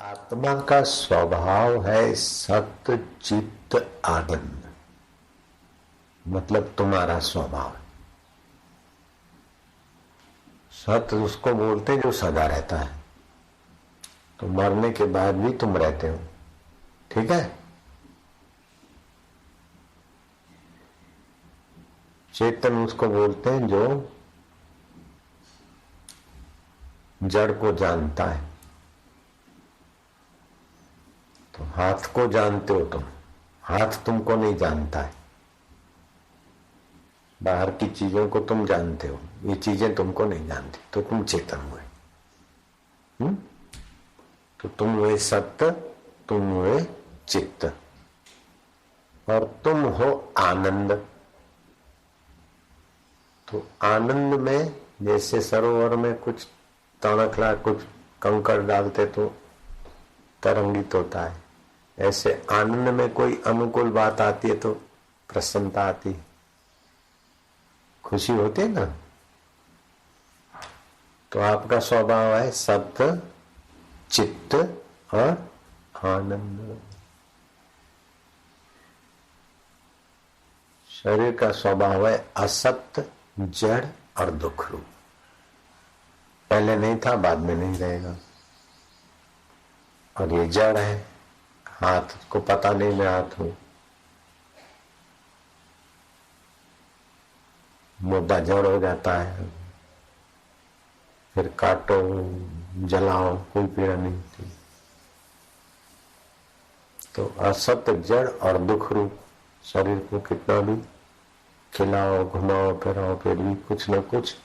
आत्मा का स्वभाव है सत्य चित्त आनंद। मतलब तुम्हारा स्वभाव सत्य उसको बोलते जो सदा रहता है। तो मरने के बाद भी तुम रहते हो, ठीक है। चेतन उसको बोलते हैं जो जड़ को जानता है। तो हाथ को जानते हो तुम, हाथ तुमको नहीं जानता है। बाहर की चीजों को तुम जानते हो, ये चीजें तुमको नहीं जानती, तो तुम चेतन हुए। तो तुम हुए सत्य, तुम हुए चित्त, और तुम हो आनंद। तो आनंद में जैसे सरोवर में कुछ तणखला कुछ कंकड़ डालते तो तरंगित होता है, ऐसे आनंद में कोई अनुकूल बात आती है तो प्रसन्नता आती है, खुशी होती है ना। तो आपका स्वभाव है सत्य चित्त और आनंद। शरीर का स्वभाव है असत्य जड़ और दुख रूप। पहले नहीं था, बाद में नहीं रहेगा। और ये जड़ है, हाथ को पता नहीं मैं हाथ हूं, मुद्दा जड़ हो जाता है, फिर काटो जलाओ कोई पीड़ा नहीं होती। तो असत्य जड़ और दुख रूप शरीर को कितना भी खिलाओ घुमाओ फिराओ फिर भी कुछ न कुछ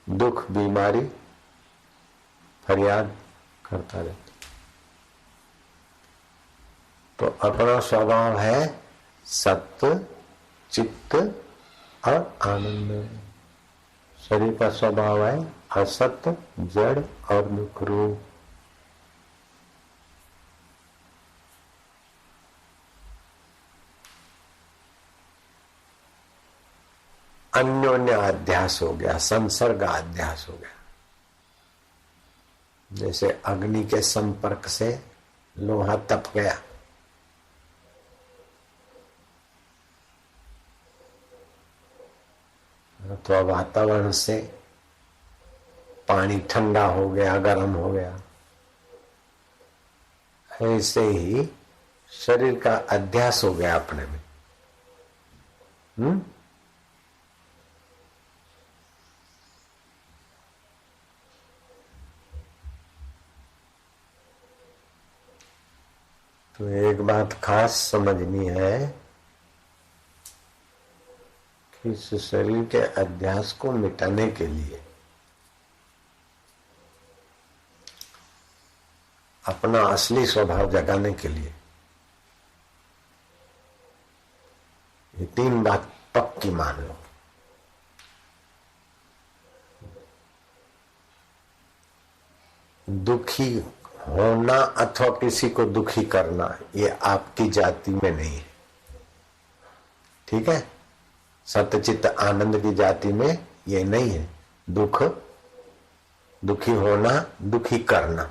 दुख बीमारी फरियाद करता रहता। तो अपना स्वभाव है सत्य चित्त और आनंद। शरीर का स्वभाव है असत्य जड़ और दुख रूप। अन्योन्य अध्यास हो गया, संसर्ग अध्यास हो गया। जैसे अग्नि के संपर्क से लोहा तप गया, तो वातावरण से पानी ठंडा हो गया गर्म हो गया। ऐसे ही शरीर का अध्यास हो गया अपने में। तो एक बात खास समझनी है कि इस शरीर के अध्यास को मिटाने के लिए अपना असली स्वभाव जगाने के लिए ये तीन बात पक्की मान लो। दुखी होना अथवा किसी को दुखी करना ये आपकी जाति में नहीं है, ठीक है। सत्यचित्त आनंद की जाति में ये नहीं है। दुख दुखी होना दुखी करना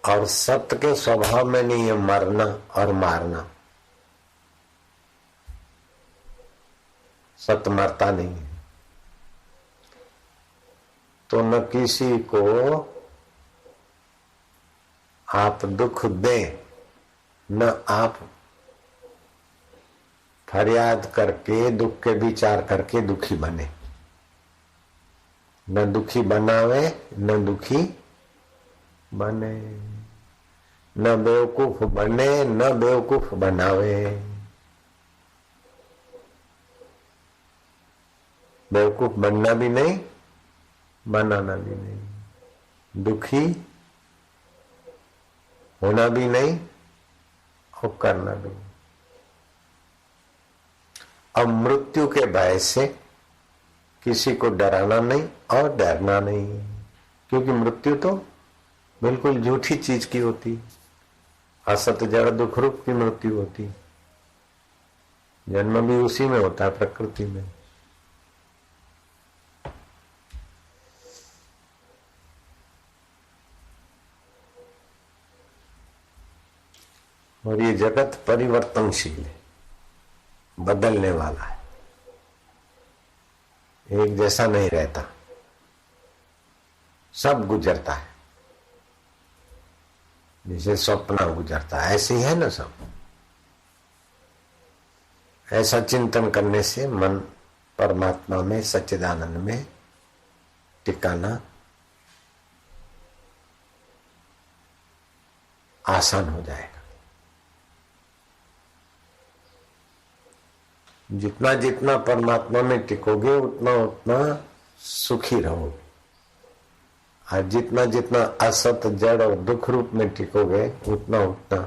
और सत्य के स्वभाव में नहीं है मरना और मारना। सत्य मरता नहीं है। तो न किसी को आप दुख दें, न आप फरियाद करके दुख के विचार करके दुखी बने। न दुखी बनावे न दुखी बने, न बेवकूफ बने न बेवकूफ बनावे। बेवकूफ बनना भी नहीं बनाना भी नहीं, दुखी होना भी नहीं और करना भी नहीं। अब मृत्यु के भय से किसी को डराना नहीं और डरना नहीं, क्योंकि मृत्यु तो बिल्कुल झूठी चीज की होती। असत जड़ दुख रूप की मृत्यु होती। जन्म भी उसी में होता है, प्रकृति में। और ये जगत परिवर्तनशील है, बदलने वाला है, एक जैसा नहीं रहता, सब गुजरता है। जैसे स्वप्न गुजरता है ऐसे ही है ना सब। ऐसा चिंतन करने से मन परमात्मा में, सच्चिदानंद में टिकाना आसान हो जाएगा। जितना जितना परमात्मा में टिकोगे उतना उतना सुखी रहोगे, और जितना जितना असत, जड़ और दुख रूप में टिकोगे उतना उतना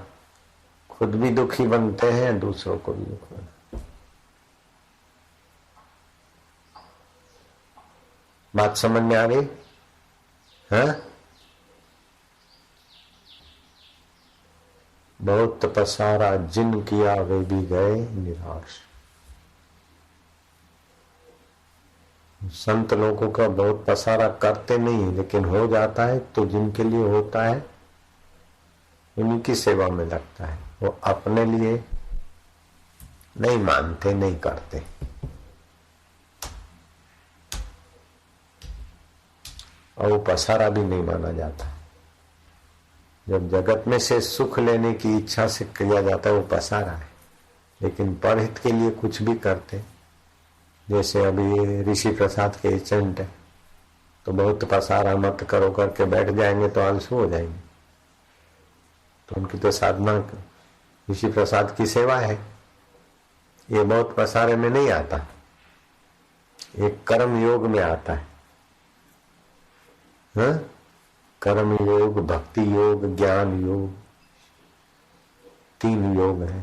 खुद भी दुखी बनते हैं, दूसरों को भी दुख बनते। बात समझ में आ रही है? बहुत पसारा जिन किया वे भी गए निराश। संत लोगों का बहुत पसारा करते नहीं, लेकिन हो जाता है तो जिनके लिए होता है उन्हीं की सेवा में लगता है। वो अपने लिए नहीं मानते, नहीं करते। और वो पसारा भी नहीं माना जाता। जब जगत में से सुख लेने की इच्छा से किया जाता है वो पसारा है, लेकिन परहित के लिए कुछ भी करते। जैसे अभी ऋषि प्रसाद के एजेंट है, तो बहुत पसारा मत करो करके बैठ जाएंगे तो आलसू हो जाएंगे। तो उनकी तो साधना ऋषि प्रसाद की सेवा है। ये बहुत पसारे में नहीं आता, एक कर्म योग में आता है। हाँ? कर्म योग, भक्ति योग, ज्ञान योग, 3 योग है।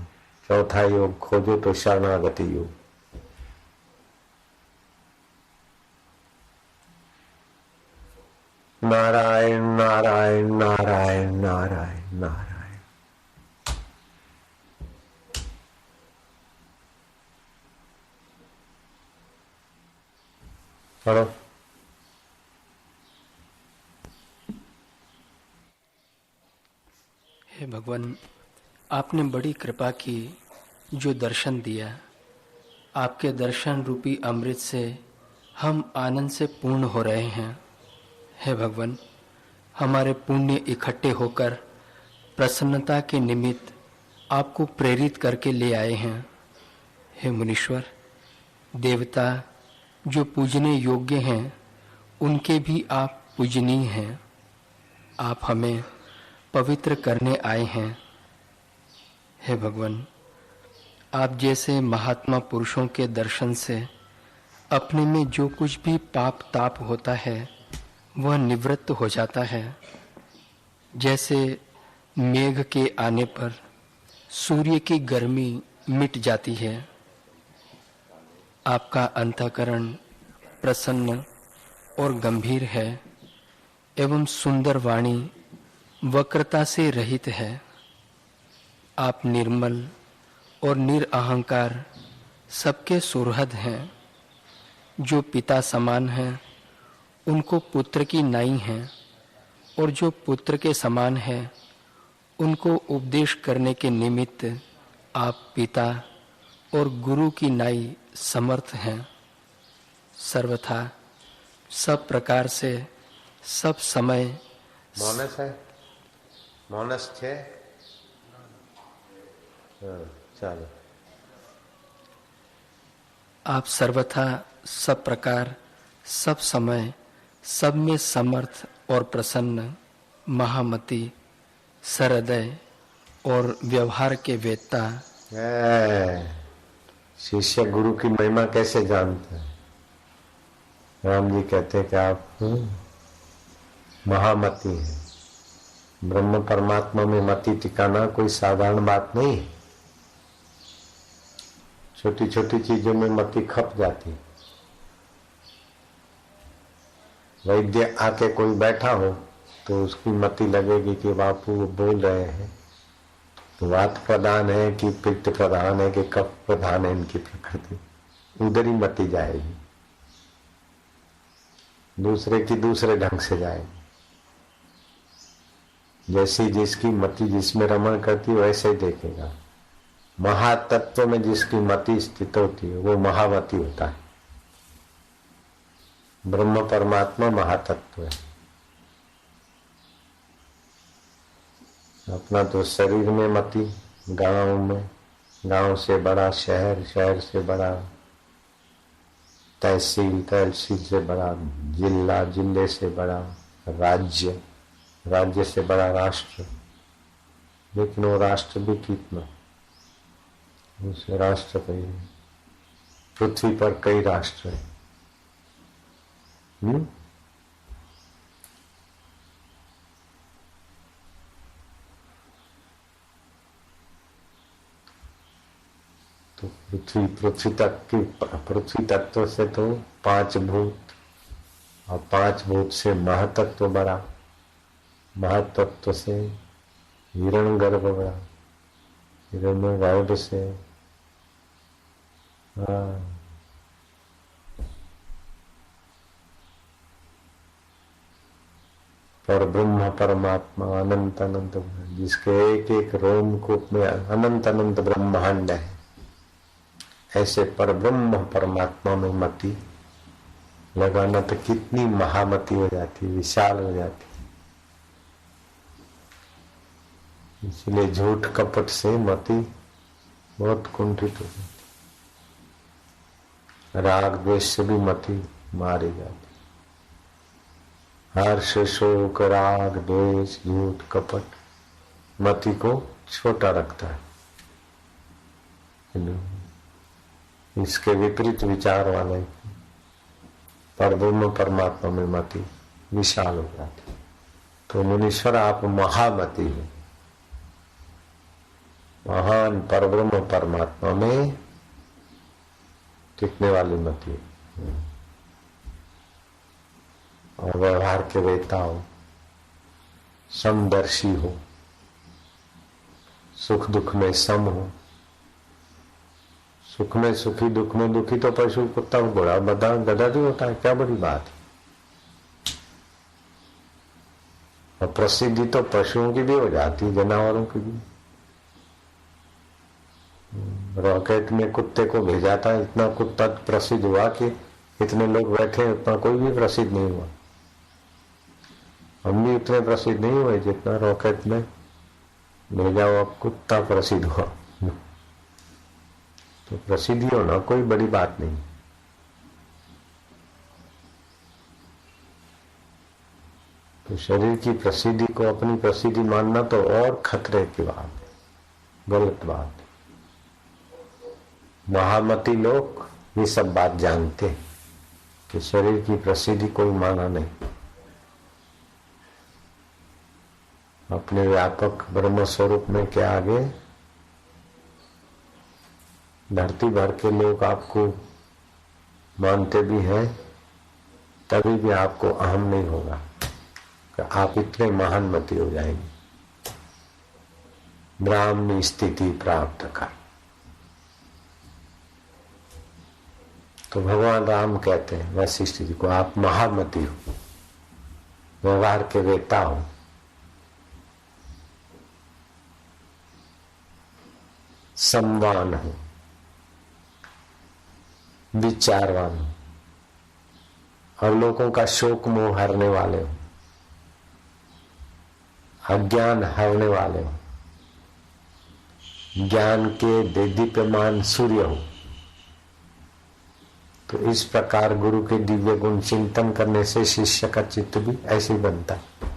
चौथा योग खोजो तो शरणागति योग। नारायण नारायण नारायण नारायण नारायण। पढ़ो। हे भगवान, आपने बड़ी कृपा की जो दर्शन दिया। आपके दर्शन रूपी अमृत से हम आनंद से पूर्ण हो रहे हैं। हे भगवान, हमारे पुण्य इकट्ठे होकर प्रसन्नता के निमित्त आपको प्रेरित करके ले आए हैं। हे मुनीश्वर, देवता जो पूजने योग्य हैं उनके भी आप पूजनीय हैं। आप हमें पवित्र करने आए हैं। हे भगवान, आप जैसे महात्मा पुरुषों के दर्शन से अपने में जो कुछ भी पाप ताप होता है वह निवृत्त हो जाता है। जैसे मेघ के आने पर सूर्य की गर्मी मिट जाती है। आपका अंतःकरण प्रसन्न और गंभीर है एवं सुंदर वाणी वक्रता से रहित है। आप निर्मल और निरअहंकार सबके सुहृद हैं। जो पिता समान हैं उनको पुत्र की नाई है, और जो पुत्र के समान है उनको उपदेश करने के निमित्त आप पिता और गुरु की नाई समर्थ हैं। सर्वथा सब प्रकार से सब समय मानस है, मानस छे। चलो, आप सर्वथा सब प्रकार सब समय सब में समर्थ और प्रसन्न, महामति, सहृदय और व्यवहार के वेत्ता। शिष्य गुरु की महिमा कैसे जानता है? राम जी कहते हैं कि आप महामति हैं। ब्रह्म परमात्मा में मति टिकाना कोई साधारण बात नहीं है। छोटी छोटी चीजों में मति खप जाती है। वैद्य आके कोई बैठा हो तो उसकी मति लगेगी कि बापू वो बोल रहे हैं तो वात प्रधान है कि पित्त प्रधान है कि कफ प्रधान है, इनकी प्रकृति, उधर ही मति जाएगी। दूसरे की दूसरे ढंग से जाएगी। जैसी जिसकी मति जिसमें रमण करती है वैसे ही देखेगा। महातत्व में जिसकी मति स्थित होती है वो महामति होता है। ब्रह्म परमात्मा महातत्व है। अपना तो शरीर में मति, गांव में, गांव से बड़ा शहर, शहर से बड़ा तहसील, तहसील से बड़ा जिला, जिले से बड़ा राज्य, राज्य से बड़ा राष्ट्र। लेकिन वो राष्ट्र भी कितना, उस राष्ट्र कई, पृथ्वी पर कई राष्ट्र है। तो पृथ्वी तत्व से तो 5 भूत, और 5 भूत से महातत्व बड़ा, महातत्व से हिरण्यगर्भ बड़ा, हिरण्यगर्भ से पर ब्रह्म परमात्मा अनंत अनंत, जिसके एक एक रोमकूप में अनंत अनंत ब्रह्मांड है, ऐसे पर ब्रह्म परमात्मा में मति लगाना तो कितनी महामति हो जाती, विशाल हो जाती। इसलिए झूठ कपट से मति बहुत कुंठित हो जाती, राग द्वेष से भी मति मारी जाती। हर्ष शोक राग द्वेष झूठ कपट मति को छोटा रखता है। इसके विपरीत विचार वाले पर ब्रह्म परमात्मा में मति विशाल हो जाती। तो मुनीश्वर आप महामति हो, महान परब्रह्म परमात्मा में टिकने वाली मति और व्यवहार के वेता हो, समदर्शी हो, सुख दुख में सम हो। सुख में सुखी, दुख में दुखी तो पशु कुत्ता घोड़ा बदा गधा भी होता है, क्या बड़ी बात है। और प्रसिद्धि तो पशुओं की भी हो जाती है, जानवरों की भी। रॉकेट में कुत्ते को भेजा था, इतना कुत्ता प्रसिद्ध हुआ कि इतने लोग बैठे, उतना कोई भी प्रसिद्ध नहीं हुआ। हम भी उतने प्रसिद्ध नहीं हुए जितना रॉकेट में भेजा हुआ कुत्ता प्रसिद्ध हुआ। तो प्रसिद्धि होना कोई बड़ी बात नहीं। तो शरीर की प्रसिद्धि को अपनी प्रसिद्धि मानना तो और खतरे की बात है, गलत बात है। महामती लोग ये सब बात जानते हैं कि शरीर की प्रसिद्धि कोई माना नहीं। अपने व्यापक ब्रह्म स्वरूप में के आगे धरती भर के लोग आपको मानते भी हैं, तभी भी आपको अहम नहीं होगा कि आप इतने महानमती हो जाएंगे। ब्राह्मणी स्थिति प्राप्त कर। तो भगवान राम कहते हैं वैसी स्थिति को, आप महामती हो, व्यवहार के वेता हो, सम्मान हो, विचारवान हो, और लोगों का शोक मोह हरने वाले हो, अज्ञान हरने वाले हो, ज्ञान के दीप्यमान सूर्य हो। तो इस प्रकार गुरु के दिव्य गुण चिंतन करने से शिष्य का चित्त भी ऐसे ही बनता है।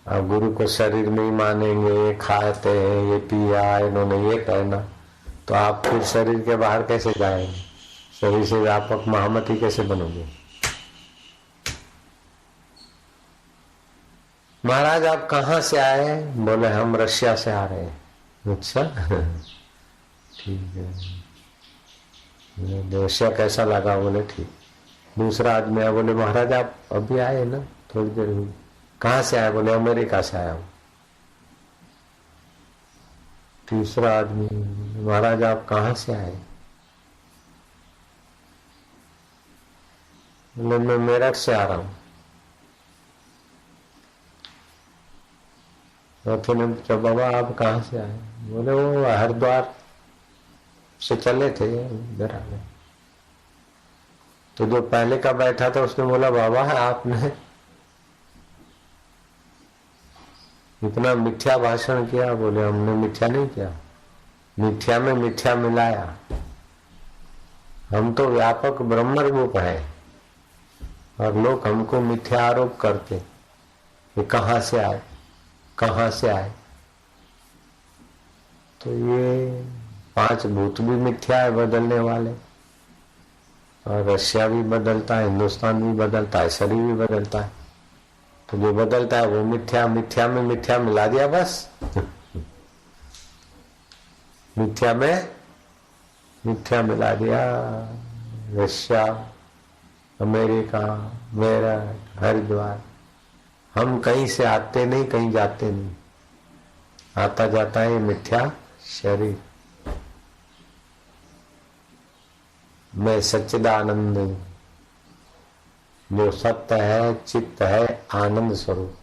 अब गुरु को शरीर में ही मानेंगे, ये खाते हैं, ये पिया, इन्होंने ये पहना, तो आप फिर शरीर के बाहर कैसे जाएंगे? शरीर से व्यापक महामती कैसे बनोगे? महाराज आप कहाँ से आए? बोले हम रशिया से आ रहे हैं। अच्छा ठीक है, रशिया कैसा लगा? बोले ठीक। दूसरा आदमी आया, बोले महाराज आप अभी आए ना, थोड़ी देर हुई। कहाँ से आए? बोले अमेरिका से आया हूँ। तीसरा आदमी, महाराज आप कहाँ से आए? बोले मैं मेरठ से आ रहा हूँ। चौथे ने पूछा बाबा आप कहाँ से आए? बोले वो हरिद्वार से चले थे इधर आ गए। तो जो पहले का बैठा था उसने बोला बाबा आपने इतना मिथ्या भाषण किया। बोले हमने मिथ्या नहीं किया, मिथ्या में मिथ्या मिलाया। हम तो व्यापक ब्रह्म रूप है और लोग हमको मिथ्या आरोप करते कि कहाँ से आए कहाँ से आए। तो ये 5 भूत भी मिथ्या है बदलने वाले, और रशिया भी बदलता है, हिंदुस्तान भी बदलता है, शरीर भी बदलता है। तो जो बदलता है वो मिथ्या, मिथ्या में मिथ्या मिला दिया बस। मिथ्या में मिथ्या मिला दिया। रशिया, अमेरिका, मेरठ, हरिद्वार, हम कहीं से आते नहीं कहीं जाते नहीं, आता जाता है मिथ्या शरीर। मैं सच्चिदानंद हूं, जो सत्य है, चित्त है, आनंद स्वरूप।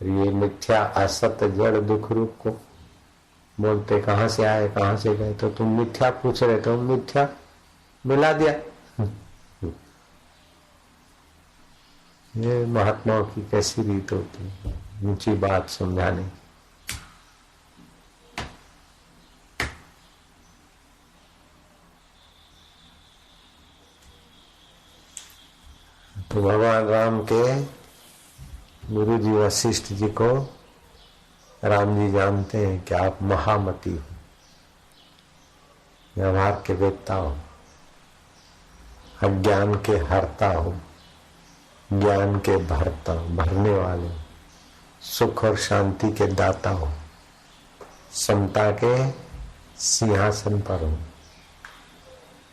ये मिथ्या असत्य जड़ दुख रूप को बोलते कहाँ से आए कहाँ से गए। तो तुम मिथ्या पूछ रहे तो मिथ्या मिला दिया। ये महात्माओं की कैसी रीत होती है ऊंची बात समझाने। तो भगवान राम के गुरु जी वशिष्ठ जी को राम जी जानते हैं कि आप महामती हो, व्यवहार के वेत्ता हो, अज्ञान के हरता हो, ज्ञान के भरने वाले, सुख और शांति के दाता हो, समता के सिंहासन पर हो,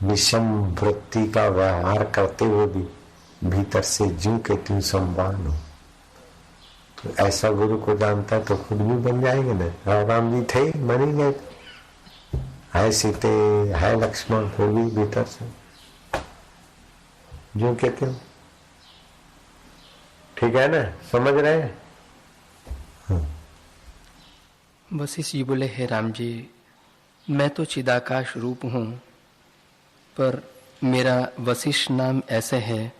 विषम वृत्ति का व्यवहार करते हुए भी भीतर से ज्यों के त्यों संवान हो। तो ऐसा गुरु को जानता है तो खुद भी बन जाएंगे ना। राम जी थे बन ही गए, है सीते है लक्ष्मण, फिर भी भीतर से ज्यों के त्यों। ठीक है ना, समझ रहे हैं? वशिष्ठ जी बोले हे राम जी, मैं तो चिदाकाश रूप हूँ, पर मेरा वशिष्ठ नाम ऐसे है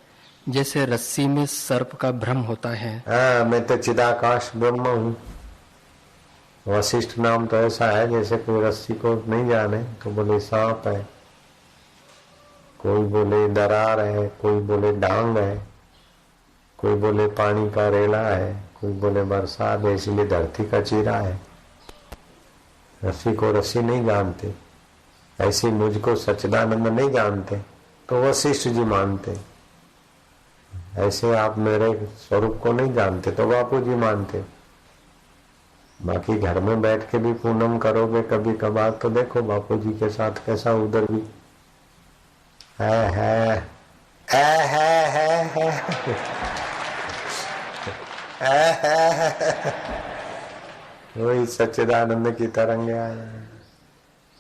जैसे रस्सी में सर्प का भ्रम होता है। हाँ, मैं तो चिदाकाश ब्रह्म हूँ। वशिष्ठ नाम तो ऐसा है जैसे कोई रस्सी को नहीं जाने तो बोले सांप है, कोई बोले दरार है, कोई बोले डांग है, कोई बोले पानी का रेला है, कोई बोले बरसात है, इसलिए धरती का चीरा है। रस्सी को रस्सी नहीं जानते, ऐसे मुझको सच्चिदानंद नहीं जानते तो वशिष्ठ जी मानते। ऐसे आप मेरे स्वरूप को नहीं जानते तो बापू जी मानते। बाकी घर में बैठ के भी पूनम करोगे कभी कभार तो देखो बापू जी के साथ कैसा उधर भी है वही सच्चिदानंद की तरंगे आ जाए।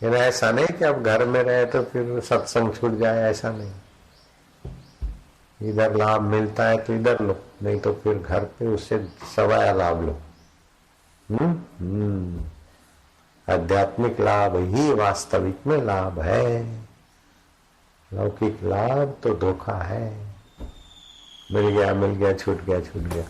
लेकिन ऐसा नहीं कि अब घर में रहे तो फिर सत्संग छूट जाए, ऐसा नहीं। इधर लाभ मिलता है तो इधर लो, नहीं तो फिर घर पे उससे सवाया लाभ लो। आध्यात्मिक लाभ ही वास्तविक में लाभ है, लौकिक लाभ तो धोखा है। मिल गया छूट गया।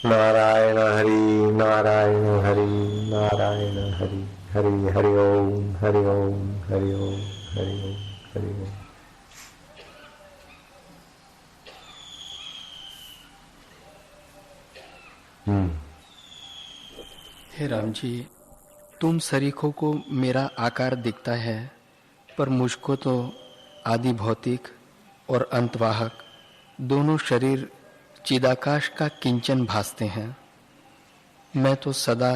नारायण हरि नारायण हरि नारायण हरि हरि हरि ओम हरि ओम हरि ओम हरि ओम हरि ओम। हे राम जी, तुम सरीखों को मेरा आकार दिखता है, पर मुझको तो आदि भौतिक और अंतवाहक दोनों शरीर चिदाकाश का किंचन भासते हैं। मैं तो सदा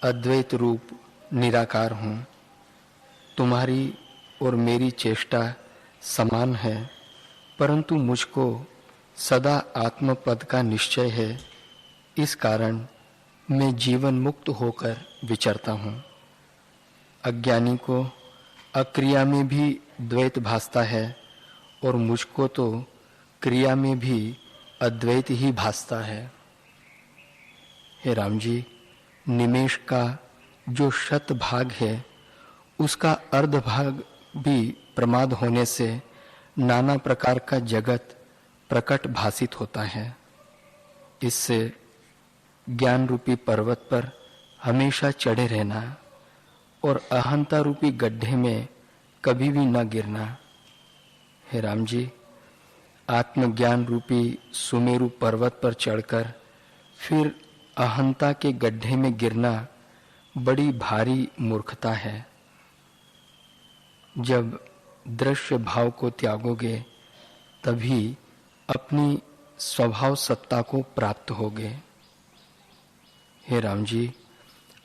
अद्वैत रूप निराकार हूँ। तुम्हारी और मेरी चेष्टा समान है, परंतु मुझको सदा आत्मपद का निश्चय है। इस कारण मैं जीवन मुक्त होकर विचरता हूँ। अज्ञानी को अक्रिया में भी द्वैत भासता है और मुझको तो क्रिया में भी अद्वैत ही भासता है। हे राम जी, निमेष का जो शत भाग है उसका अर्ध भाग भी प्रमाद होने से नाना प्रकार का जगत प्रकट भासित होता है। इससे ज्ञान रूपी पर्वत पर हमेशा चढ़े रहना और अहंता रूपी गड्ढे में कभी भी न गिरना। हे राम जी, आत्मज्ञान रूपी सुमेरु पर्वत पर चढ़कर फिर अहंता के गड्ढे में गिरना बड़ी भारी मूर्खता है। जब दृश्य भाव को त्यागोगे तभी अपनी स्वभाव सत्ता को प्राप्त होगे। हे राम जी,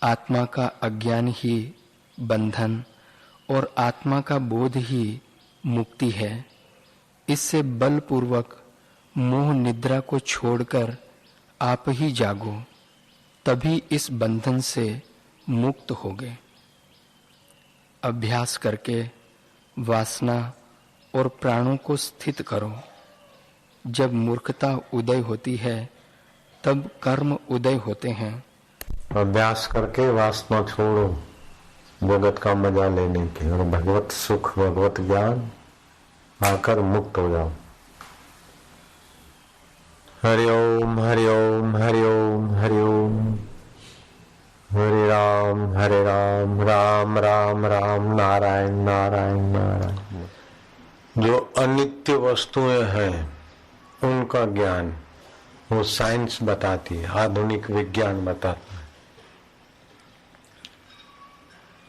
आत्मा का अज्ञान ही बंधन और आत्मा का बोध ही मुक्ति है। इससे बलपूर्वक मोह निद्रा को छोड़कर आप ही जागो, तभी इस बंधन से मुक्त होगे। अभ्यास करके वासना और प्राणों को स्थित करो। जब मूर्खता उदय होती है तब कर्म उदय होते हैं। अभ्यास करके वासना छोड़ो जगत का मजा लेने के, और भगवत सुख भगवत ज्ञान आकर मुक्त हो जाओ। हरि ओम हरि ओम हरि ओम हरि ओम। हरे राम राम राम राम नारायण नारायण नारायण। जो अनित्य वस्तुएं हैं उनका ज्ञान वो साइंस बताती है, आधुनिक विज्ञान बताता है।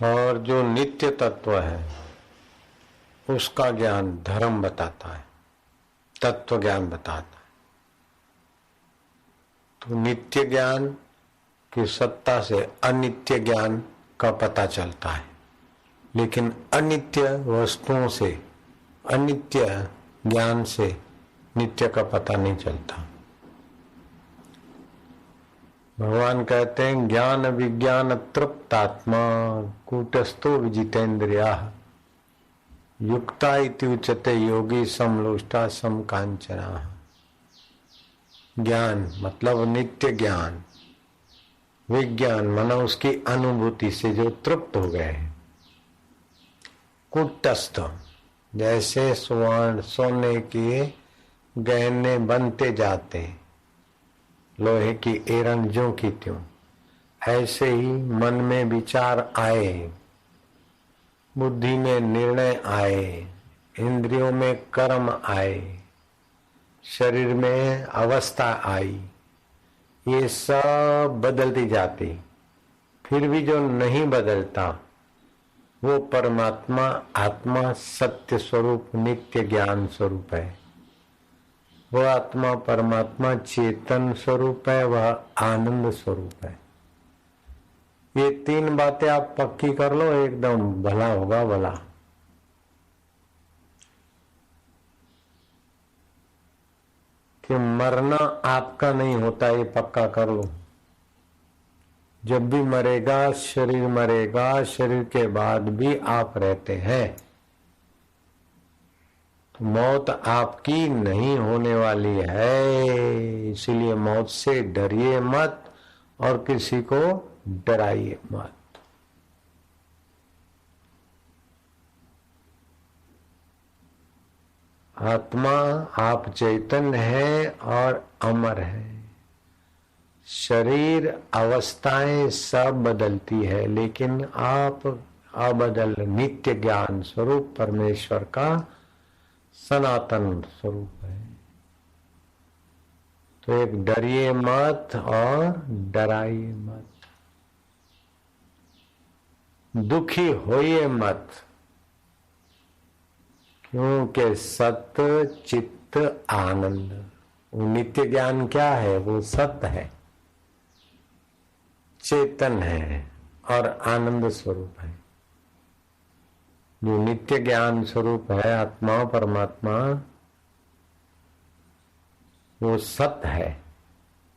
और जो नित्य तत्व है उसका ज्ञान धर्म बताता है, तत्व ज्ञान बताता है। तो नित्य ज्ञान की सत्ता से अनित्य ज्ञान का पता चलता है, लेकिन अनित्य वस्तुओं से, अनित्य ज्ञान से नित्य का पता नहीं चलता। भगवान कहते हैं ज्ञान विज्ञान तृप्तात्मा कूटस्थो विजितेन्द्रिया युक्ता इति उच्यते योगी समलोष्टा समकांचना। ज्ञान मतलब नित्य ज्ञान, विज्ञान माना उसकी अनुभूति से जो तृप्त हो गए। कूटस्थ जैसे स्वर्ण सोने के गहने बनते जाते, लोहे की एरन ज्यों की त्यों, ऐसे ही मन में विचार आए, बुद्धि में निर्णय आए, इंद्रियों में कर्म आए, शरीर में अवस्था आई, ये सब बदलती जाती। फिर भी जो नहीं बदलता वो परमात्मा आत्मा सत्य स्वरूप नित्य ज्ञान स्वरूप है। वह आत्मा परमात्मा चेतन स्वरूप है, वह आनंद स्वरूप है। ये तीन बातें आप पक्की कर लो, एकदम भला होगा भला। कि मरना आपका नहीं होता, ये पक्का कर लो। जब भी मरेगा शरीर मरेगा, शरीर के बाद भी आप रहते हैं। तो मौत आपकी नहीं होने वाली है, इसीलिए मौत से डरिए मत और किसी को डराइए मत। आत्मा आप चैतन्य है और अमर है। शरीर अवस्थाएं सब बदलती है, लेकिन आप अबदल नित्य ज्ञान स्वरूप परमेश्वर का सनातन स्वरूप है। तो एक डरिए मत और डराइए मत, दुखी होइए मत, क्योंकि सत्य चित्त आनंद, वो नित्य ज्ञान क्या है? वो सत्य है, चेतन है और आनंद स्वरूप है। जो नित्य ज्ञान स्वरूप है आत्मा परमात्मा, वो सत्य है,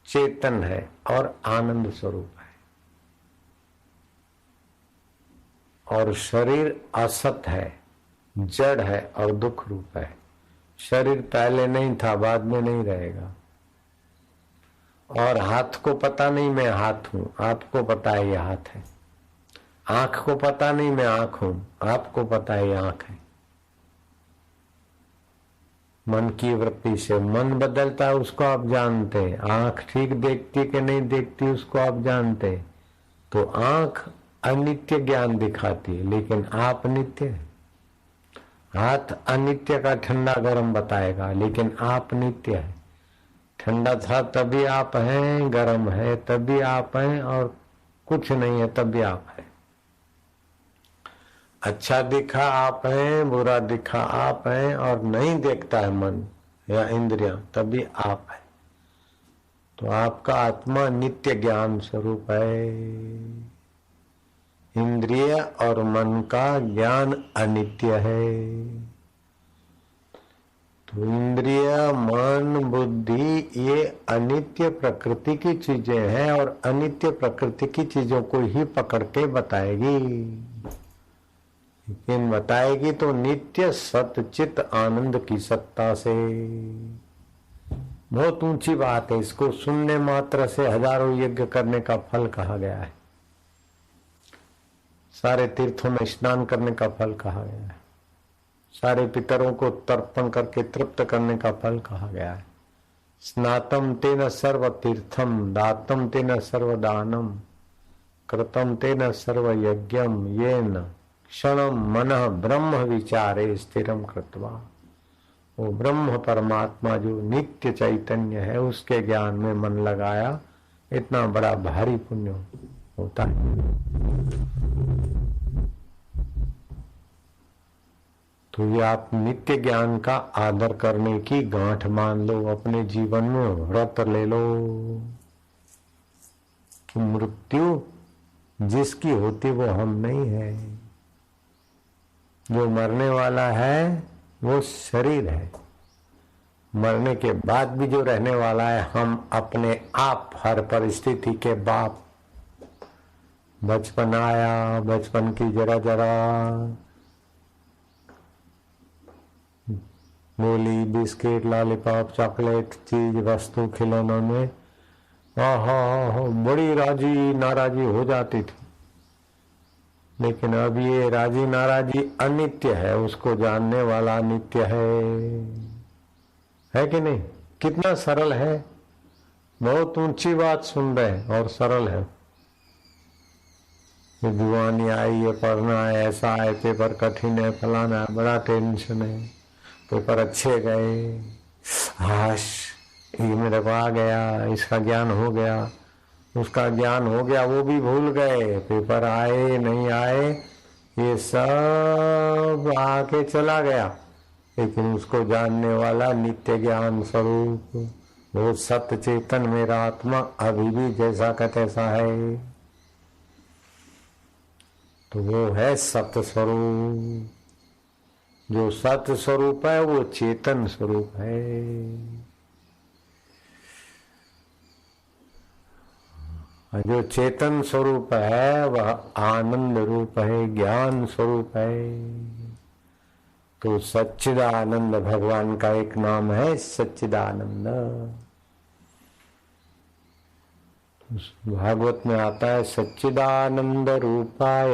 चेतन है और आनंद स्वरूप है। और शरीर असत है, जड़ है और दुख रूप है। शरीर पहले नहीं था, बाद में नहीं रहेगा। और हाथ को पता नहीं मैं हाथ हूं, आपको पता है ये हाथ है। आंख को पता नहीं मैं आंख हूं, आपको पता है ये आंख है। मन की वृत्ति से मन बदलता है, उसको आप जानते हैं। आंख ठीक देखती कि नहीं देखती, उसको आप जानते हैं। तो आंख अनित्य ज्ञान दिखाती है, लेकिन आप नित्य है। हाथ अनित्य का ठंडा गरम बताएगा, लेकिन आप नित्य है। ठंडा था तभी आप हैं, गरम है तभी आप हैं, और कुछ नहीं है तभी आप हैं। अच्छा दिखा आप हैं, बुरा दिखा आप हैं, और नहीं देखता है मन या इंद्रियां तभी आप है। तो आपका आत्मा नित्य ज्ञान स्वरूप है। इंद्रिय और मन का ज्ञान अनित्य है। तो इंद्रिय, मन, बुद्धि ये अनित्य प्रकृति की चीजें हैं, और अनित्य प्रकृति की चीजों को ही पकड़ के बताएगी। लेकिन बताएगी तो नित्य सतचित आनंद की सत्ता से। बहुत ऊंची बात है। इसको सुनने मात्र से हजारों यज्ञ करने का फल कहा गया है। सारे तीर्थों में स्नान करने का फल कहा गया है। सारे पितरों को तर्पण करके तृप्त करने का फल कहा गया है। स्नातम तेन सर्व तीर्थम, दातम तेन सर्व दानम, कृतम तेन सर्व यज्ञम, येन क्षणम मनः ब्रह्म विचारे स्थिरम कृत्वा। वो ब्रह्म परमात्मा जो नित्य चैतन्य है, उसके ज्ञान में मन लगाया, इतना बड़ा भारी पुण्य होता है। तो ये आप नित्य ज्ञान का आदर करने की गांठ मान लो, अपने जीवन में व्रत ले लो कि मृत्यु जिसकी होती वो हम नहीं है। जो मरने वाला है वो शरीर है। मरने के बाद भी जो रहने वाला है हम अपने आप, हर परिस्थिति के बाप। बचपन आया, बचपन की जरा जरा गोली, बिस्किट, लॉलीपॉप, चॉकलेट चीज, वस्तु, खिलौनों में बड़ी राजी नाराजी हो जाती थी। लेकिन अब ये राजी नाराजी अनित्य है, उसको जानने वाला नित्य है कि नहीं? कितना सरल है। बहुत ऊंची बात सुन रहे हैं और सरल है। जुआनी आई, ये पढ़ना है, ऐसा है, पेपर कठिन है, फलाना है, बड़ा टेंशन है, पेपर अच्छे गए, हाश ये मेरे को आ गया, इसका ज्ञान हो गया, उसका ज्ञान हो गया, वो भी भूल गए। पेपर आए नहीं आए, ये सब आके चला गया। लेकिन उसको जानने वाला नित्य ज्ञान स्वरूप, वो सत्य चेतन मेरा आत्मा अभी भी जैसा का तैसा है। तो वो है सत्य स्वरूप। जो सत्य स्वरूप है वो चेतन स्वरूप है। जो चेतन स्वरूप है वह आनंद रूप है, ज्ञान स्वरूप है। तो सच्चिदानंद भगवान का एक नाम है सच्चिदानंद। भागवत में आता है सच्चिदानंद रूपाय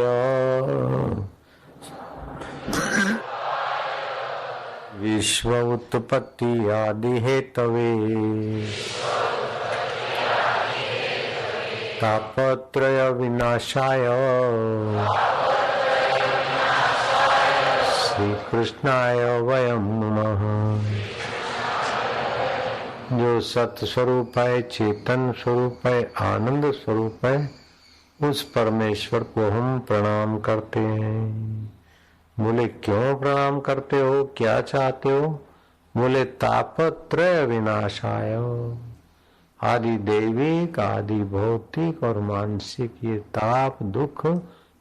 विश्व उत्पत्ति आदि हेतवे तापत्रय विनाशाय श्री कृष्णाय वयं नमः। जो सत्य स्वरूप है, चेतन स्वरूप है, आनंद स्वरूप है, उस परमेश्वर को हम प्रणाम करते हैं। बोले क्यों प्रणाम करते हो, क्या चाहते हो? बोले तापत्रय विनाशाय, आदि दैविक, आदि भौतिक और मानसिक ये ताप दुख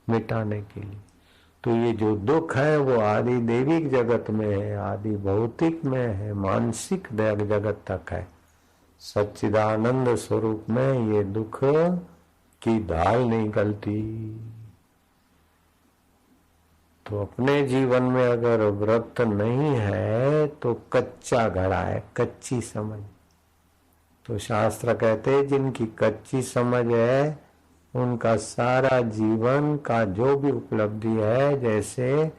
मिटाने के लिए। तो ये जो दुख है वो आदि दैविक जगत में है, आदि भौतिक में है, मानसिक जगत तक है। सच्चिदानंद स्वरूप में ये दुख की ढाल नहीं गलती। तो अपने जीवन में अगर व्रत नहीं है तो कच्चा घड़ा है, कच्ची समझ। तो शास्त्र कहते हैं जिनकी कच्ची समझ है उनका सारा जीवन का जो भी उपलब्धि है, जैसे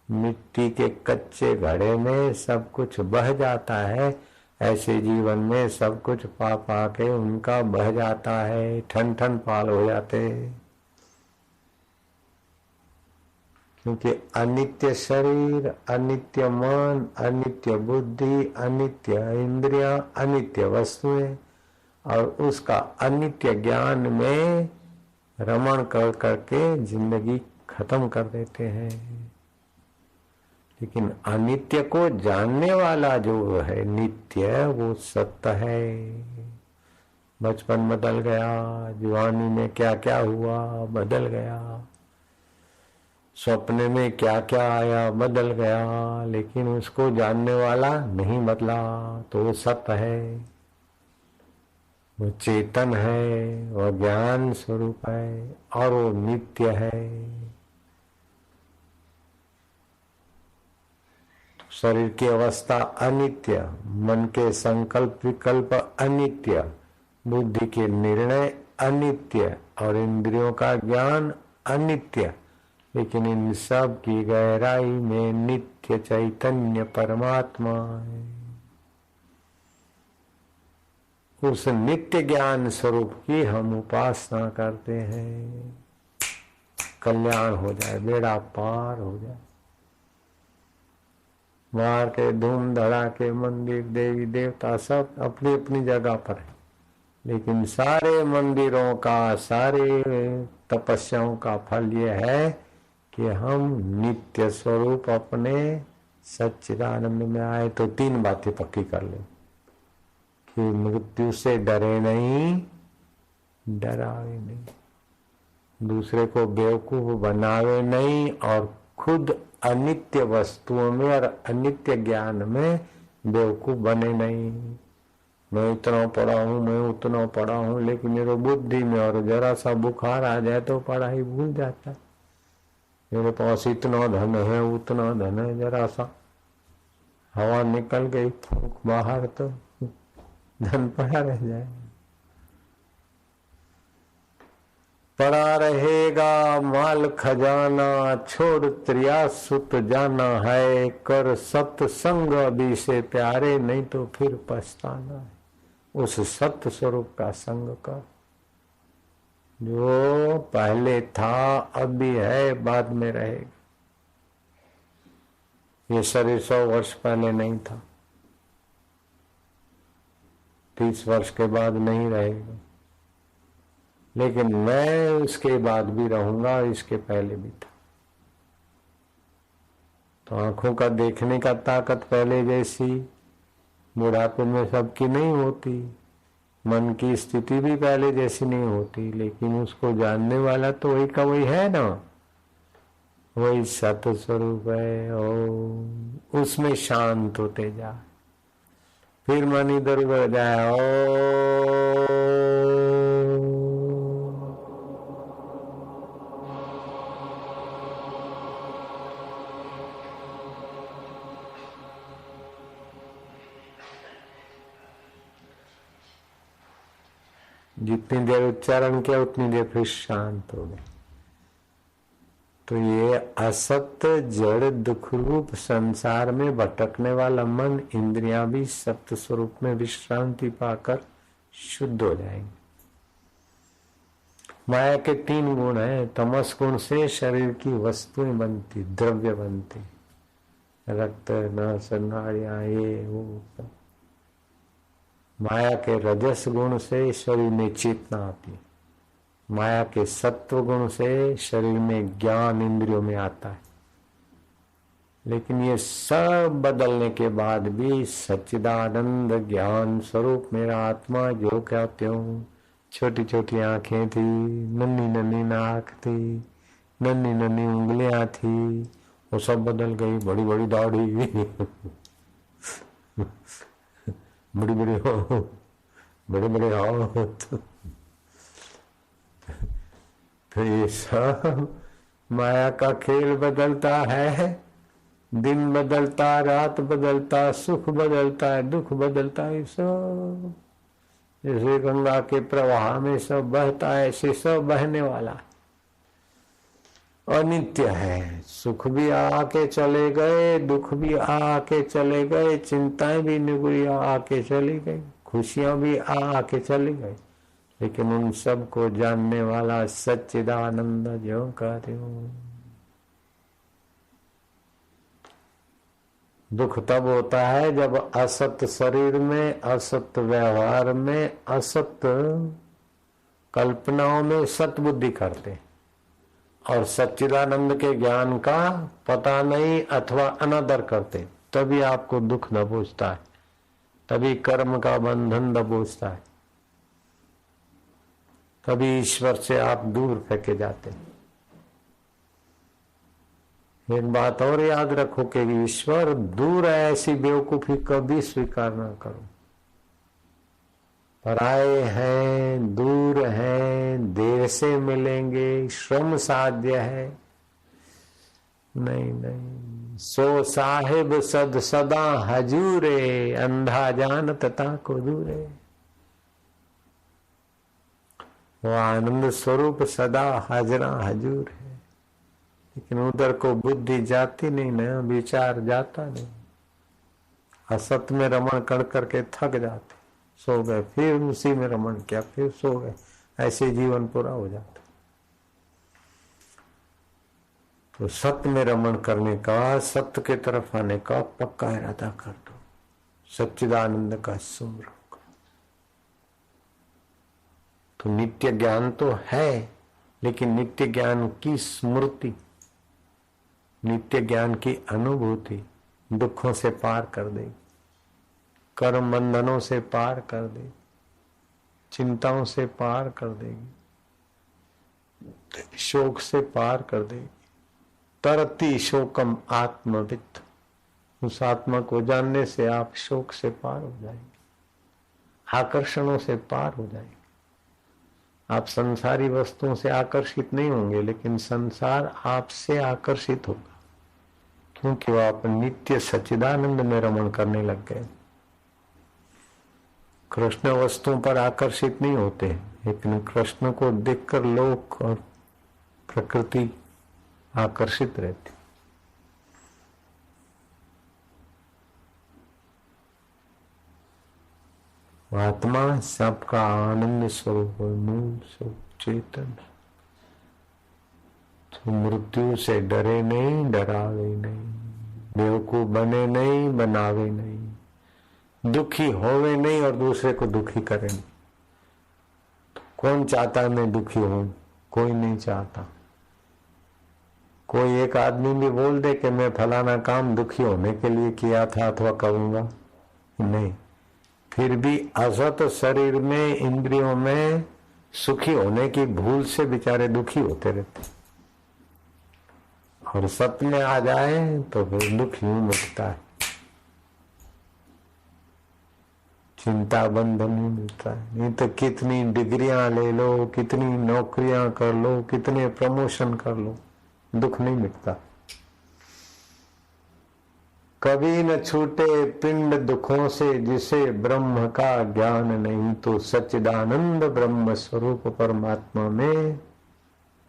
मिट्टी के कच्चे घड़े में सब कुछ बह जाता है, ऐसे जीवन में सब कुछ पा पा के उनका बह जाता है, ठन ठन पाल हो जाते हैं। क्योंकि अनित्य शरीर, अनित्य मन, अनित्य बुद्धि, अनित्य इंद्रियां, अनित्य वस्तुएं, और उसका अनित्य ज्ञान में रमण कर करके जिंदगी खत्म कर देते हैं। लेकिन अनित्य को जानने वाला जो है नित्य, वो सत्य है। बचपन बदल गया, जवानी में क्या क्या हुआ बदल गया, सपने में क्या क्या आया बदल गया, लेकिन उसको जानने वाला नहीं बदला, तो वो सत्य है, वो चेतन है, वो ज्ञान स्वरूप है और वो नित्य है। शरीर की अवस्था अनित्य, मन के संकल्प विकल्प अनित्य, बुद्धि के निर्णय अनित्य और इंद्रियों का ज्ञान अनित्य, लेकिन इन सब की गहराई में नित्य चैतन्य परमात्मा है। उस नित्य ज्ञान स्वरूप की हम उपासना करते हैं, कल्याण हो जाए, बेड़ा पार हो जाए। बाहर के धूम धड़ाके मंदिर देवी देवता सब अपनी अपनी जगह पर है, लेकिन सारे मंदिरों का, सारे तपस्याओं का फल ये है कि हम नित्य स्वरूप अपने सच्चिदानंद में आए। तो तीन बातें पक्की कर ले कि मृत्यु से डरे नहीं, डरावे नहीं, दूसरे को बेवकूफ बनावे नहीं, और खुद अनित्य वस्तुओं में और अनित्य ज्ञान में बेवकूफ बने नहीं। मैं इतना पढ़ा हूँ, मैं उतना पढ़ा हूँ, लेकिन मेरे बुद्धि में और जरा सा बुखार आ जाए तो पढ़ाई भूल जाता है। मेरे पास इतना धन है, उतना धन है, जरा सा हवा निकल गई फूंक बाहर तो धन पड़ा रह जाए। पड़ा रहेगा माल खजाना, छोड़ त्रिया सुत जाना है, कर सत्संग अभी से प्यारे, नहीं तो फिर पछताना है। उस सत्य स्वरूप का संग कर, जो पहले था अब भी है, बाद में रहेगा। ये शरीर 100 वर्ष पहले नहीं था, 30 वर्ष के बाद नहीं रहेगा, लेकिन मैं उसके बाद भी रहूंगा, इसके पहले भी था। तो आंखों का देखने का ताकत पहले जैसी बुढ़ापे में सबकी नहीं होती, मन की स्थिति भी पहले जैसी नहीं होती, लेकिन उसको जानने वाला तो वही का वही है ना, वही सत्य स्वरूप है। और उसमें शांत होते जा, फिर मन इधर उधर जाए, ओ जितनी देर उच्चारण किया उतनी देर फिर शांत हो गए। तो ये असत्य जड़ दुख रूप संसार में भटकने वाला मन, इंद्रियां भी सत्य स्वरूप में विश्रांति पाकर शुद्ध हो जाएंगे। माया के 3 गुण हैं। तमस गुण से शरीर की वस्तुएं बनती, द्रव्य बनते, रक्त, नस, नाड़ियां, ये वो। माया के रजस गुण से शरीर में चेतना आती है, माया के सत्व गुण से शरीर में ज्ञान इंद्रियों में आता है। लेकिन ये सब बदलने के बाद भी सच्चिदानंद ज्ञान स्वरूप मेरा आत्मा जो क्या त्यों, छोटी छोटी आंखें थी, नन्ही नन्ही नाक थी, नन्ही नन्ही उंगलियां थी, वो सब बदल गई, बड़ी बड़ी दाढ़ी बड़ी बड़ी बड़े बड़े हाथ, तो ये सब माया का खेल बदलता है, दिन बदलता, रात बदलता, सुख बदलता है, दुख बदलता है, सब जैसे गंगा के प्रवाह में सब बहता है ऐसे सब बहने वाला अनित्य है। सुख भी आके चले गए, दुख भी आके चले गए, चिंताएं भी निगुरी आके चली गई, खुशियां भी आके चली गई, लेकिन उन सब को जानने वाला सच्चिदानंद जो कार्यो। दुख तब होता है जब असत शरीर में, असत व्यवहार में, असत कल्पनाओं में सतबुद्धि करते और सच्चिदानंद के ज्ञान का पता नहीं अथवा अनादर करते, तभी आपको दुख दबोचता है, तभी कर्म का बंधन दबोचता है, तभी ईश्वर से आप दूर फेंके जाते हैं। एक बात और याद रखो कि ईश्वर दूर है ऐसी बेवकूफी कभी स्वीकार ना करो। पराए हैं, दूर हैं, देर से मिलेंगे, श्रम साध्य है, नहीं नहीं। सो साहिब सद सदा हजूरे, अंधा जानत ताको दूरे। वो आनंद स्वरूप सदा हाजरा हजूर है, लेकिन उधर को बुद्धि जाती नहीं ना, विचार जाता नहीं। असत में रमण कर करके थक जाते, सो गए, फिर उसी में रमण किया, फिर सो गए, ऐसे जीवन पूरा हो जाता। तो सत्य में रमण करने का, सत्य के तरफ आने का पक्का इरादा कर दो, सच्चिदानंद का सुमरन करो। तो नित्य ज्ञान तो है, लेकिन नित्य ज्ञान की स्मृति, नित्य ज्ञान की अनुभूति दुखों से पार कर देगी, कर्म बंधनों से पार कर देगी, चिंताओं से पार कर देगी, शोक से पार कर देगी। तरती शोकम आत्मवित्त, उस आत्मा को जानने से आप शोक से पार हो जाएंगे, आकर्षणों से पार हो जाएंगे। आप संसारी वस्तुओं से आकर्षित नहीं होंगे, लेकिन संसार आपसे आकर्षित होगा, क्योंकि वो आप नित्य सच्चिदानंद में रमण करने लग गए। कृष्ण वस्तुओं पर आकर्षित नहीं होते, लेकिन कृष्ण को देखकर लोक और प्रकृति आकर्षित रहती। आत्मा सबका आनंद स्वरूप, मूल स्वरूप, चेतन। तो मृत्यु से डरे नहीं, डरावे नहीं, बेवकूफ बने नहीं, बनावे नहीं, दुखी होवे नहीं और दूसरे को दुखी करे नहीं। तो कौन चाहता है मैं दुखी हूं? कोई नहीं चाहता। कोई एक आदमी भी बोल दे कि मैं फलाना काम दुखी होने के लिए किया था अथवा करूंगा, नहीं, फिर भी असत शरीर में, इंद्रियों में सुखी होने की भूल से बेचारे दुखी होते रहते, और सत्य में आ जाए तो फिर दुख यूं मिटता है, चिंता बंधन ही मिलता है। नहीं तो कितनी डिग्रियां ले लो, कितनी नौकरियां कर लो, कितने प्रमोशन कर लो, दुख नहीं मिटता। कभी न छूटे पिंड दुखों से, जिसे ब्रह्म का ज्ञान नहीं, तो सच्चिदानंद ब्रह्म स्वरूप परमात्मा में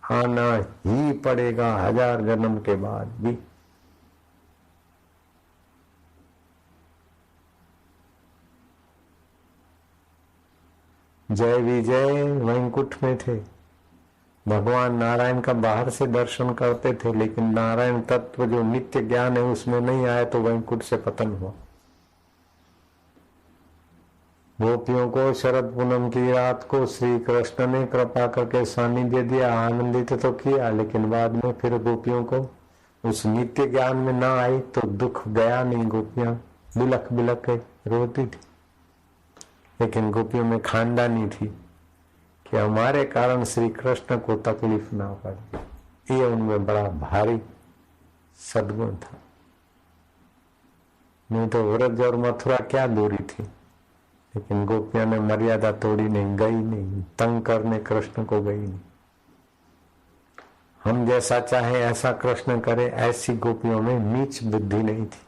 आना ही पड़ेगा, 1000 जन्म के बाद भी। जय विजय वैकुंठ में थे, भगवान नारायण का बाहर से दर्शन करते थे, लेकिन नारायण तत्व जो नित्य ज्ञान है उसमें नहीं आए तो वैकुंठ से पतन हुआ। गोपियों को शरद पूनम की रात को श्री कृष्ण ने कृपा करके सानिध्य दिया, आनंदित तो किया, लेकिन बाद में फिर गोपियों को उस नित्य ज्ञान में ना आई तो दुख गया नहीं। गोपियां बिलख बिलख रोती थी, लेकिन गोपियों में खानदानी थी कि हमारे कारण श्री कृष्ण को तकलीफ ना पड़े। ये उनमें बड़ा भारी सद्गुण था। नहीं तो व्रज और मथुरा क्या दूरी थी, लेकिन गोपियां ने मर्यादा तोड़ी नहीं, गई नहीं, तंग करने कृष्ण को गई नहीं। हम जैसा चाहे ऐसा कृष्ण करे, ऐसी गोपियों में नीच बुद्धि नहीं थी।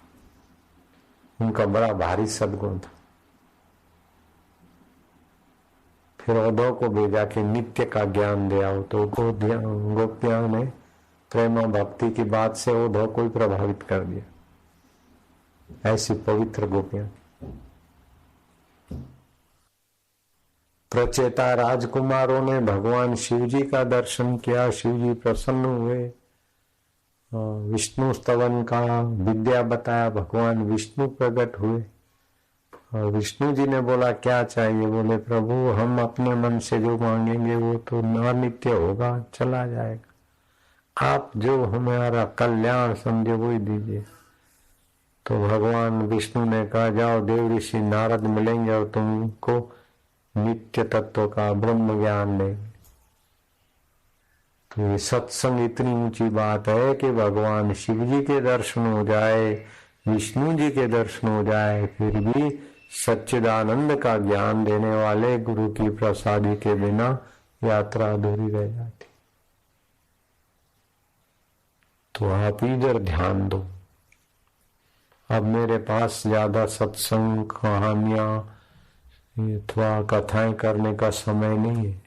उनका बड़ा भारी सद्गुण था। फिर उद्धव को भेजा कि नित्य का ज्ञान दे आओ, तो गोपियां ने प्रेमा भक्ति की बात से उद्धव को प्रभावित कर दिया। ऐसी पवित्र गोपियां। प्रचेता राजकुमारों ने भगवान शिव जी का दर्शन किया, शिव जी प्रसन्न हुए। विष्णु स्तवन का विद्या बताया, भगवान विष्णु प्रकट हुए और विष्णु जी ने बोला क्या चाहिए? बोले प्रभु हम अपने मन से जो मांगेंगे वो तो अनित्य होगा, चला जाएगा, आप जो हमारा कल्याण समझे वो ही दीजिए। तो भगवान विष्णु ने कहा जाओ देव ऋषि नारद मिलेंगे और तुमको नित्य तत्व का ब्रह्म ज्ञान देंगे। तो ये सत्संग इतनी ऊंची बात है कि भगवान शिव जी के दर्शन हो जाए, विष्णु जी के दर्शन हो जाए, फिर भी सच्चिदानंद का ज्ञान देने वाले गुरु की प्रसादी के बिना यात्रा अधूरी रह जाती। तो आप इधर ध्यान दो। अब मेरे पास ज्यादा सत्संग, कहानियां अथवा कथाएं करने का समय नहीं है।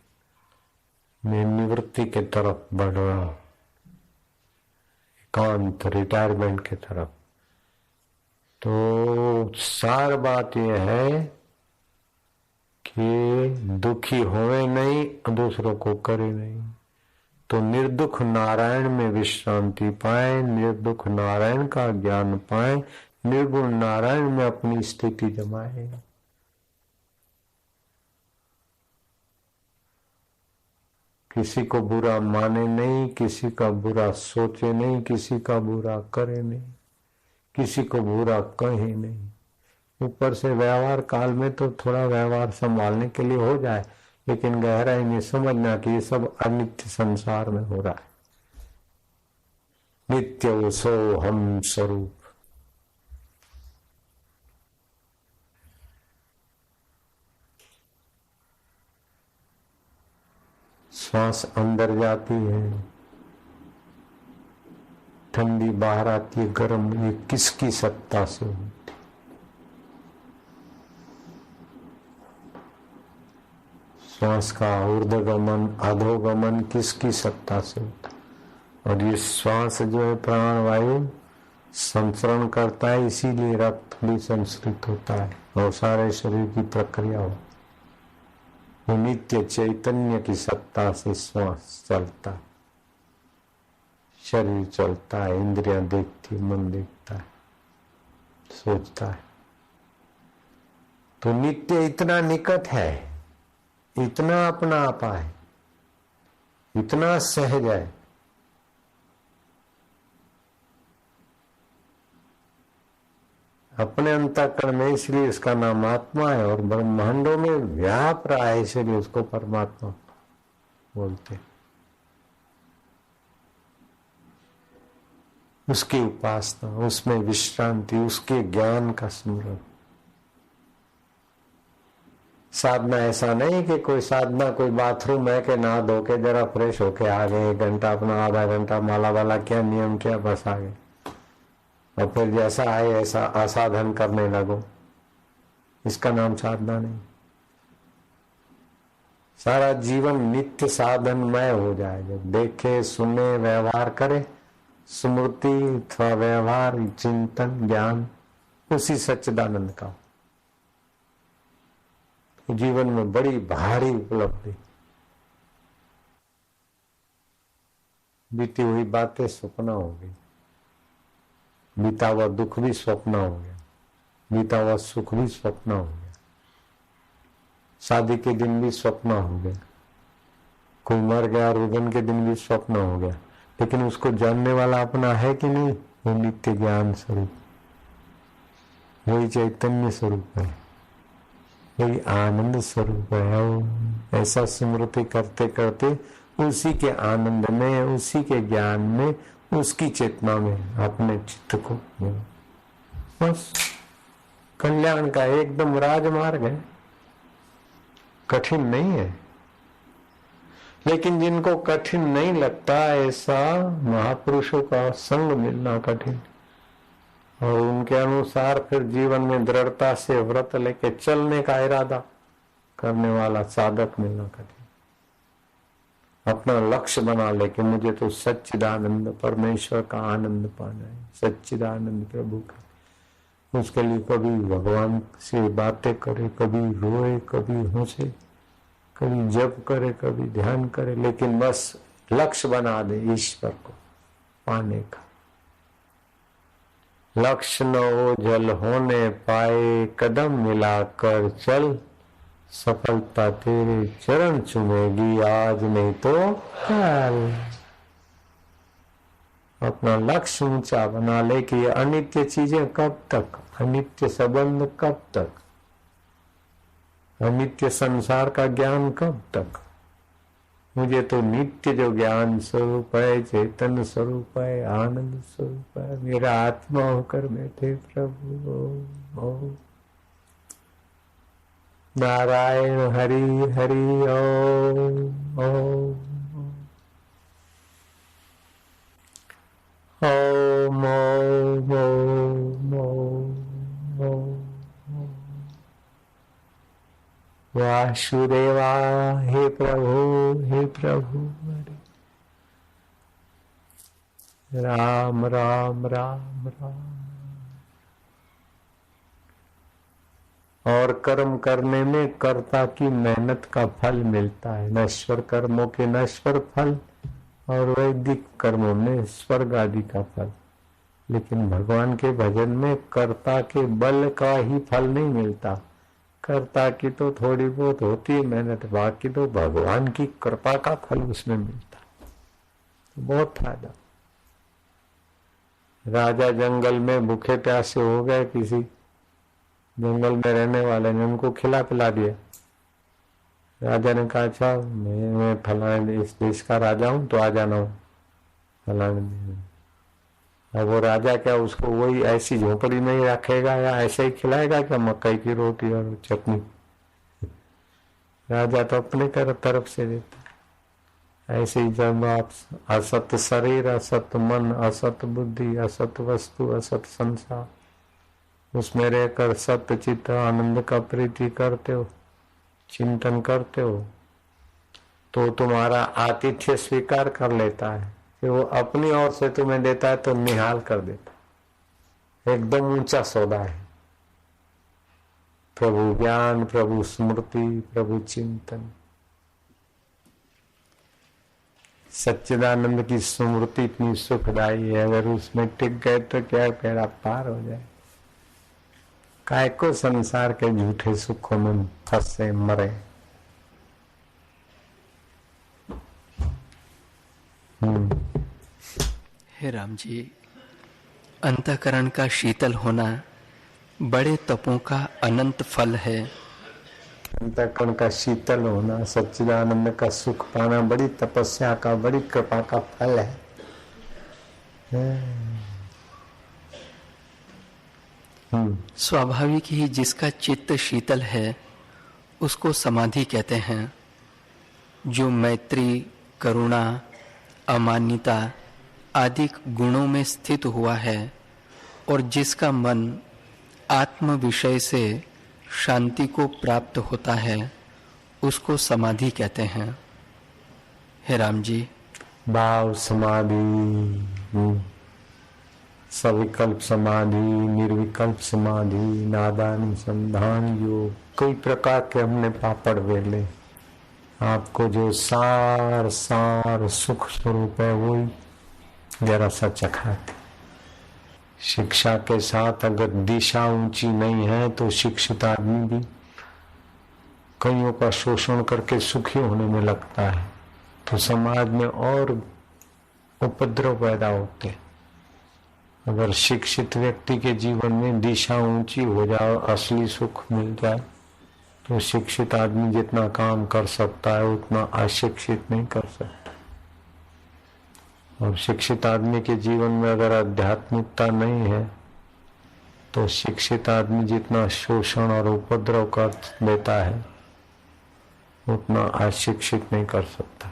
मैं निवृत्ति के तरफ बढ़ रहा हूं, एकांत रिटायरमेंट के तरफ। तो सार बात यह है कि दुखी होवे नहीं, दूसरों को करे नहीं। तो निर्दुख नारायण में विश्रांति पाए, निर्दुख नारायण का ज्ञान पाए, निर्गुण नारायण में अपनी स्थिति जमाए। किसी को बुरा माने नहीं, किसी का बुरा सोचे नहीं, किसी का बुरा करे नहीं, किसी को बुरा कहे नहीं। ऊपर से व्यवहार काल में तो थोड़ा व्यवहार संभालने के लिए हो जाए, लेकिन गहराई में समझना कि ये सब अनित्य संसार में हो रहा है। नित्य सो हम स्वरूप। श्वास अंदर जाती है, ठंडी बाहर आती है, गर्म, ये किसकी सत्ता से होती? श्वास का ऊर्ध्वगमन अधोगमन किसकी सत्ता से होता? और ये श्वास जो है प्राण वायु संचरण करता है, इसीलिए रक्त भी संस्कृत होता है और सारे शरीर की प्रक्रिया हो। नित्य चैतन्य की सत्ता से श्वास चलता है, शरीर चलता है, इंद्रियां देखती, मन देखता है, सोचता है। तो नित्य इतना निकट है, इतना अपना आपा है, इतना सहज है। अपने अंतःकरण में, इसलिए इसका नाम आत्मा है। और ब्रह्मांडों में व्याप रहा है, इसलिए उसको परमात्मा बोलते। उसकी उपासना, उसमें विश्रांति, उसके ज्ञान का स्मरण। साधना ऐसा नहीं कि कोई साधना कोई बाथरूम है कि नहा धो के जरा फ्रेश होके आ गए, 1 घंटा अपना आधा घंटा माला वाला क्या नियम क्या बस आ गए और फिर जैसा आए ऐसा असाधन करने लगो। इसका नाम साधना नहीं। सारा जीवन नित्य साधनमय हो जाए। जब देखे सुने व्यवहार करे, स्मृति अथवा व्यवहार चिंतन ज्ञान उसी सच्चिदानंद का, जीवन में बड़ी भारी उपलब्धि। बीती हुई बातें स्वप्न हो गई, बीता हुआ दुख भी स्वप्न हो गया, बीता हुआ सुख भी स्वप्न हो गया, शादी के दिन भी स्वप्न हो गया, कोई मर गया रुदन के दिन भी स्वप्न हो गया। लेकिन उसको जानने वाला अपना है कि नहीं? वो नित्य ज्ञान स्वरूप, वही चैतन्य स्वरूप है, वही आनंद स्वरूप है। ऐसा स्मृति करते करते उसी के आनंद में, उसी के ज्ञान में, उसकी चेतना में अपने चित्त को बस कल्याण का एकदम राजमार्ग है, कठिन नहीं है। लेकिन जिनको कठिन नहीं लगता, ऐसा महापुरुषों का संग मिलना कठिन, और उनके अनुसार फिर जीवन में दृढ़ता से व्रत लेके चलने का इरादा करने वाला साधक मिलना कठिन। अपना लक्ष्य बना ले कि मुझे तो सच्चिदानंद परमेश्वर का आनंद पाना है, सच्चिदानंद प्रभु का। उसके लिए कभी भगवान से बातें करे, कभी रोए, कभी हंसे, कभी जप करे, कभी ध्यान करे, लेकिन बस लक्ष्य बना दे ईश्वर को पाने का। लक्ष्य न हो जल होने पाए, कदम मिलाकर चल, सफलता तेरे चरण चुमेगी आज नहीं तो कल। अपना लक्ष्य ऊंचा बना ले कि ये अनित्य चीजें कब तक, अनित्य संबंध कब तक, अनित्य संसार का ज्ञान कब तक। मुझे तो नित्य जो ज्ञान स्वरूप है, चेतन स्वरूप है, आनंद स्वरूप है, मेरा आत्मा होकर बैठे प्रभु। ओ नारायण हरि हरि ओम ओम ओम ओम ओम ओम। वासुदेवा हे प्रभु, हे प्रभु राम राम राम राम। और कर्म करने में कर्ता की मेहनत का फल मिलता है, नश्वर कर्मों के नश्वर फल और वैदिक कर्मों में स्वर्ग आदि का फल। लेकिन भगवान के भजन में कर्ता के बल का ही फल नहीं मिलता, कर्ता की तो थोड़ी बहुत होती है मेहनत, बाकी तो भगवान की कृपा का फल उसमें मिलता, तो बहुत फायदा। राजा जंगल में भूखे प्यासे हो गए, किसी जंगल में रहने वाले ने उनको खिला पिला दिया। राजा ने कहा अच्छा मैं फलाने इस देश का राजा हूं तो आ जाना हूं फलाने। अब वो राजा क्या उसको वही ऐसी झोपड़ी में ही रखेगा या ऐसे ही खिलाएगा क्या मकई की रोटी और चटनी? राजा तो अपने तरफ से देता। ऐसे ही जब आप असत शरीर, असत मन, असत बुद्धि, असत वस्तु, असत संसार, उसमें रहकर सत्य चित्त आनंद का प्रीति करते हो, चिंतन करते हो, तो तुम्हारा आतिथ्य स्वीकार कर लेता है कि वो अपनी ओर से तुम्हें देता है तो निहाल कर देता। एकदम ऊंचा सौदा है। प्रभु ज्ञान, प्रभु स्मृति, प्रभु चिंतन। सच्चिदानंद की स्मृति इतनी सुखदायी है, अगर उसमें टिक गए तो क्या बेड़ा पार हो जाए। काय को संसार के झूठे सुखों में फंसे मरे। हे राम जी, अंतःकरण का शीतल होना बड़े तपों का अनंत फल है। अंतःकरण का शीतल होना, सच्चिदानंद का सुख पाना बड़ी तपस्या का, बड़ी कृपा का फल है। स्वाभाविक ही जिसका चित्त शीतल है उसको समाधि कहते हैं। जो मैत्री, करुणा, अमान्यता आदि गुणों में स्थित हुआ है और जिसका मन आत्म विषय से शांति को प्राप्त होता है उसको समाधि कहते हैं। हे राम जी, भाव समाधि, सविकल्प समाधि, निर्विकल्प समाधि, नादानुसंधान योग, कई प्रकार के हमने पापड़ बेले। आपको जो सार सार सुख स्वरूप है वही जरा सा चखाते। शिक्षा के साथ अगर दिशा ऊंची नहीं है तो शिक्षित आदमी भी कईयों का शोषण करके सुखी होने में लगता है, तो समाज में और उपद्रव पैदा होते हैं। अगर शिक्षित व्यक्ति के जीवन में दिशा ऊंची हो जाए, असली सुख मिल जाए, तो शिक्षित आदमी जितना काम कर सकता है उतना अशिक्षित नहीं कर सकता। और शिक्षित आदमी के जीवन में अगर आध्यात्मिकता नहीं है तो शिक्षित आदमी जितना शोषण और उपद्रव कर देता है उतना अशिक्षित नहीं कर सकता।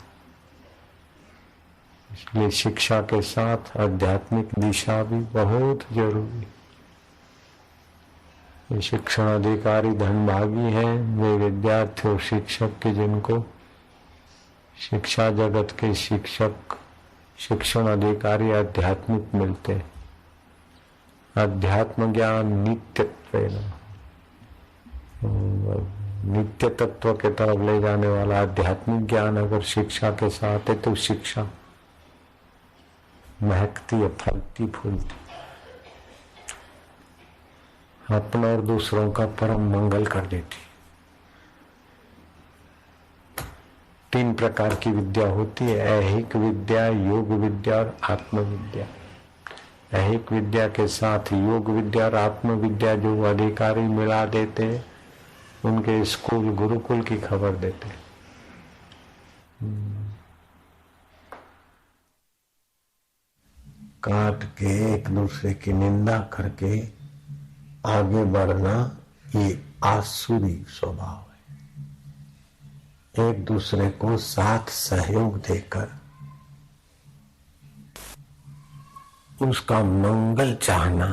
इसलिए शिक्षा के साथ आध्यात्मिक दिशा भी बहुत जरूरी। ये शिक्षण अधिकारी धनभागी हैं वे विद्यार्थी और शिक्षक के जिनको शिक्षा जगत के शिक्षक शिक्षण अधिकारी आध्यात्मिक मिलते हैं। अध्यात्म ज्ञान नित्य तत्व के तरफ ले जाने वाला आध्यात्मिक ज्ञान अगर शिक्षा के साथ है तो शिक्षा महकती है, फलती फूलती, अपना और दूसरों का परम मंगल कर देती। 3 प्रकार की विद्या होती है, ऐहिक विद्या, योग विद्या और आत्म विद्या। ऐहिक विद्या के साथ योग विद्या और आत्म विद्या जो अधिकारी मिला देते हैं उनके स्कूल गुरुकुल की खबर देते हैं। काट के एक दूसरे की निंदा करके आगे बढ़ना ये आसुरी स्वभाव है। एक दूसरे को साथ सहयोग देकर उसका मंगल चाहना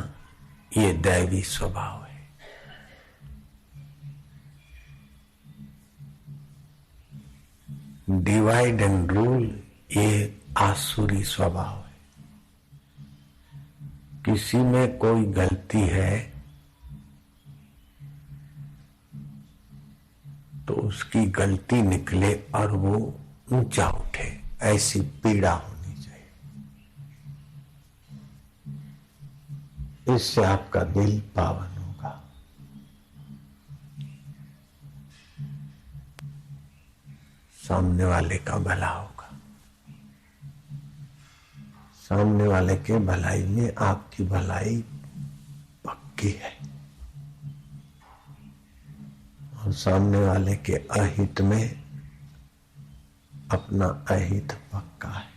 ये दैवी स्वभाव है। डिवाइड एंड रूल ये आसुरी स्वभाव है। किसी में कोई गलती है तो उसकी गलती निकले और वो ऊंचा उठे, ऐसी पीड़ा होनी चाहिए। इससे आपका दिल पावन होगा। सामने वाले का भला होगा। सामने वाले के भलाई में आपकी भलाई पक्की है और सामने वाले के अहित में अपना अहित पक्का है।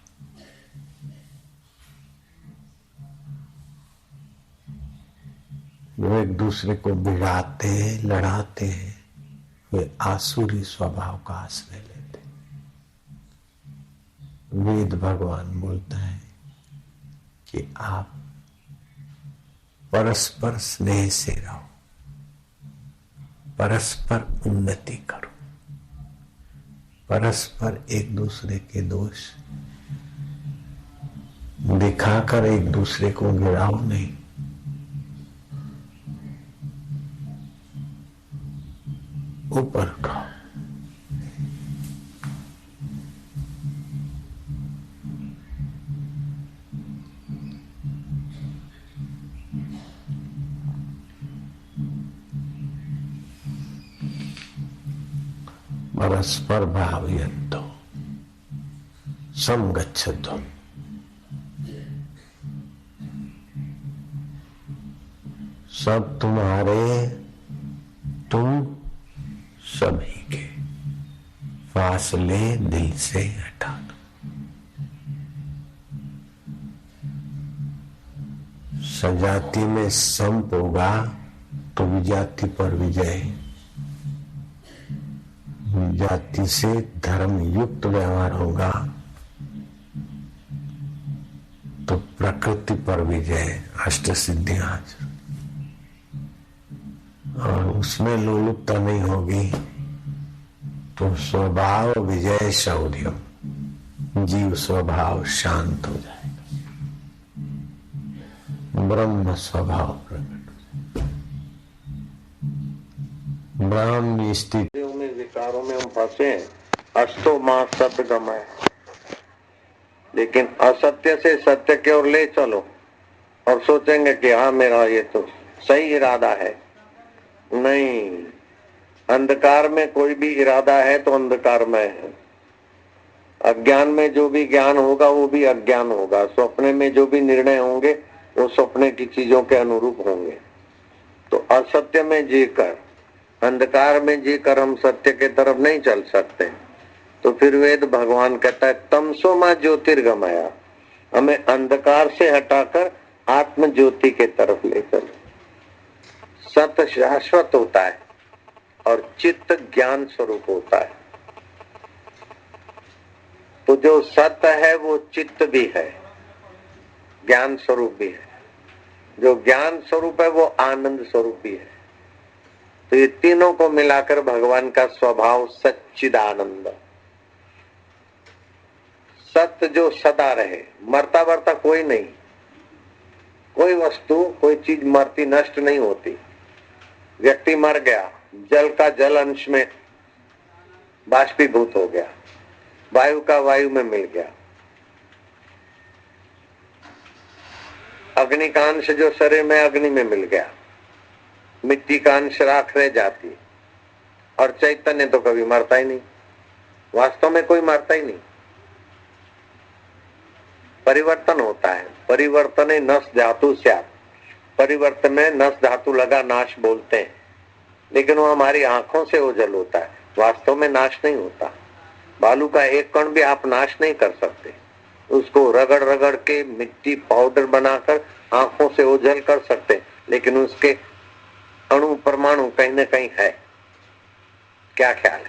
वो एक दूसरे को भिड़ाते हैं, लड़ाते हैं, वे आसुरी स्वभाव का आश्रय लेते। वेद भगवान बोलता है कि आप परस्पर स्नेह से रहो, परस्पर उन्नति करो, परस्पर एक दूसरे के दोष दिखाकर एक दूसरे को गिराओ नहीं। ऊपर उठाओ। परस्पर भावयन्तो समगच्छतो। सब तुम्हारे, तुम सभी के। फासले दिल से हटा दो। सजाति में संप होगा तो विजाति पर विजय, जाति से धर्म युक्त व्यवहार होगा तो प्रकृति पर विजय, अष्ट सिद्धियां हाजिर। और उसमें लोलुपता नहीं होगी तो स्वभाव विजय शौर्यम, जीव स्वभाव शांत हो जाएगा, ब्रह्म स्वभाव प्रकट हो जाएगा। ब्रह्म स्थिति में विकारों में हम फंसे। अस्तो मां सत्य गमय, लेकिन असत्य से सत्य की ओर ले चलो और सोचेंगे कि हाँ मेरा ये तो सही इरादा है। नहीं, अंधकार में कोई भी इरादा है तो अंधकार में है। अज्ञान में जो भी ज्ञान होगा वो भी अज्ञान होगा। स्वप्न में जो भी निर्णय होंगे वो स्वप्न की चीजों के अनुरूप होंगे। तो असत्य में जीकर, अंधकार में जीकर हम सत्य के तरफ नहीं चल सकते। तो फिर वेद भगवान कहता है तमसो मां ज्योतिर्गमया, हमें अंधकार से हटाकर आत्म ज्योति के तरफ ले चलो। सत्य शाश्वत होता है और चित्त ज्ञान स्वरूप होता है। तो जो सत्य है वो चित्त भी है, ज्ञान स्वरूप भी है। जो ज्ञान स्वरूप है वो आनंद स्वरूप भी है। तो ये तीनों को मिलाकर भगवान का स्वभाव सच्चिदानंद, सत्य जो सदा रहे, मरता मरता कोई नहीं, कोई वस्तु कोई चीज मरती नष्ट नहीं होती। व्यक्ति मर गया, जल का जल अंश में बाष्पीभूत हो गया, वायु का वायु में मिल गया, अग्नि का अंश जो शरीर में अग्नि में मिल गया, मिट्टी का अंश राख रह जाती, और चैतन्य तो कभी मरता ही नहीं। वास्तव में कोई मरता ही नहीं, परिवर्तन होता है। परिवर्तने नस धातु स्यात्, परिवर्तन में नस धातु लगा नाश बोलते हैं, लेकिन वो हमारी आंखों से ओझल होता है, वास्तव में नाश नहीं होता। बालू का एक कण भी आप नाश नहीं कर सकते, उसको रगड़ रगड़ के मिट्टी पाउडर बनाकर आंखों से ओझल कर सकते, लेकिन उसके अणु परमाणु कहीं ना कहीं है। क्या ख्याल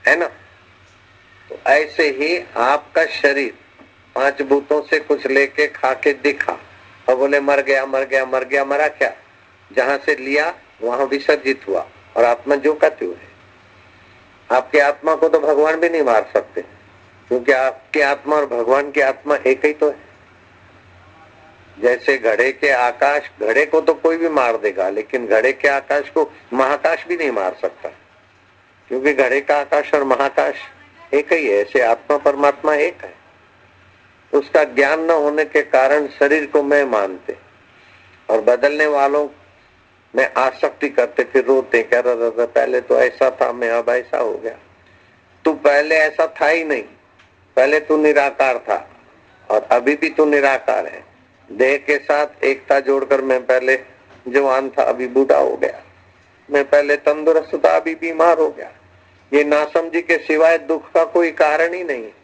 है ना? तो ऐसे ही आपका शरीर पांच भूतों से कुछ लेके खा के दिखा और बोले मर गया मर गया मर गया, मरा क्या? जहां से लिया वहां विसर्जित हुआ, और आत्मा जो का त्यों है। आपकी आत्मा को तो भगवान भी नहीं मार सकते, क्योंकि आपकी आत्मा और भगवान की आत्मा एक ही तो है। जैसे घड़े के आकाश, घड़े को तो कोई भी मार देगा, लेकिन घड़े के आकाश को महाकाश भी नहीं मार सकता, क्योंकि घड़े का आकाश और महाकाश एक ही है। ऐसे आत्मा परमात्मा एक है। उसका ज्ञान न होने के कारण शरीर को मैं मानते और बदलने वालों में आसक्ति करते, फिर रोते, कह रहा पहले तो ऐसा था, मैं अब ऐसा हो गया। तू पहले ऐसा था ही नहीं, पहले तू निराकार था और अभी भी तू निराकार है। देह के साथ एकता जोड़कर मैं पहले जवान था, अभी बूढ़ा हो गया। मैं पहले तंदुरुस्त था, अभी बीमार हो गया। ये नासमझी के सिवाय दुख का कोई कारण ही नहीं है।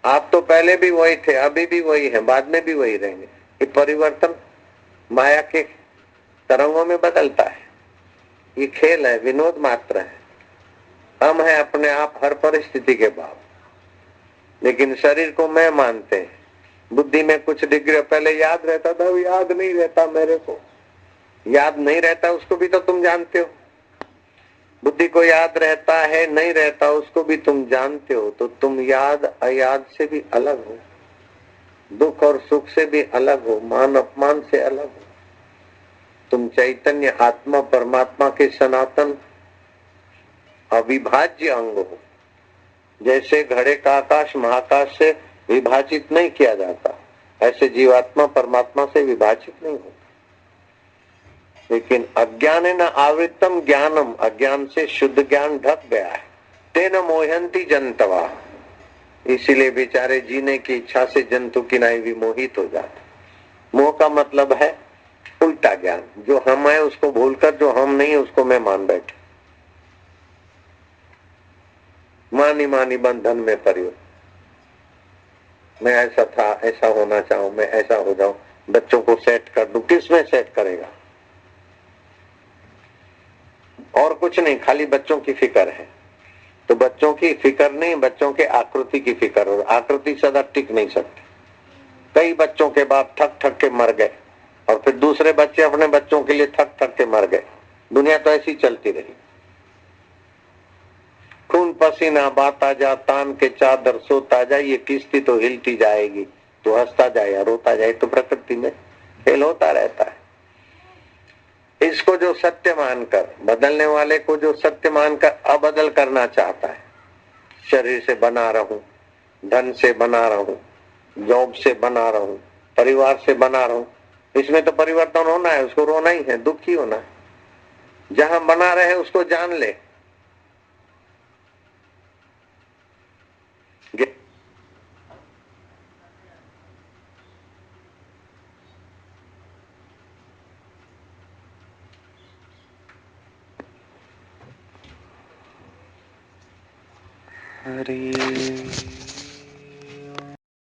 आप तो पहले भी वही थे, अभी भी वही है, बाद में भी वही रहेंगे। ये परिवर्तन माया के तरंगों में बदलता है। ये खेल है, विनोद मात्र है। हम है अपने आप हर परिस्थिति के बाप, लेकिन शरीर को मैं मानते हैं। बुद्धि में कुछ डिग्री पहले याद रहता था, याद नहीं रहता। मेरे को याद नहीं रहता, उसको भी तो तुम जानते हो। बुद्धि को याद रहता है नहीं रहता, उसको भी तुम जानते हो। तो तुम याद अयाद से भी अलग हो, दुख और सुख से भी अलग हो, मान अपमान से अलग हो। तुम चैतन्य आत्मा परमात्मा के सनातन अविभाज्य अंग हो। जैसे घड़े का आकाश महाकाश से विभाजित नहीं किया जाता, ऐसे जीवात्मा परमात्मा से विभाजित नहीं होता। लेकिन अज्ञान न आवृतम ज्ञानम, अज्ञान से शुद्ध ज्ञान ढक गया है। तेन मोहंती जंतवा, इसीलिए बेचारे जीने की इच्छा से जंतु की नाई विमोहित हो जाते। मोह का मतलब है उल्टा ज्ञान। जो हम है उसको भूलकर जो हम नहीं है उसको मैं मान बैठे। मानी मानी बंधन में परिवर्तन। मैं ऐसा था, ऐसा होना चाहूं, मैं ऐसा हो जाऊं, बच्चों को सेट कर दूं। किसमें सेट करेगा? और कुछ नहीं, खाली बच्चों की फिक्र है। तो बच्चों की फिक्र नहीं, बच्चों के आकृति की फिक्र। और आकृति सदा टिक नहीं सकती। कई बच्चों के बाप थक थक के मर गए, और फिर दूसरे बच्चे अपने बच्चों के लिए थक थक के मर गए। दुनिया तो ऐसी चलती रही। खून पसीना बाता जा, तान के चादर सोता जा, ये किस्ती तो हिलती जाएगी। तो हंसता जाए या रोता जाए, तो प्रकृति में खेल होता रहता है। इसको जो सत्य मानकर, बदलने वाले को जो सत्य मानकर अबदल करना चाहता है, शरीर से बना रहूं, धन से बना रहूं, जॉब से बना रहूं, परिवार से बना रहूं, इसमें तो परिवर्तन होना है, उसको रोना ही है, दुखी होना है। जहां बना रहे उसको जान ले। हरे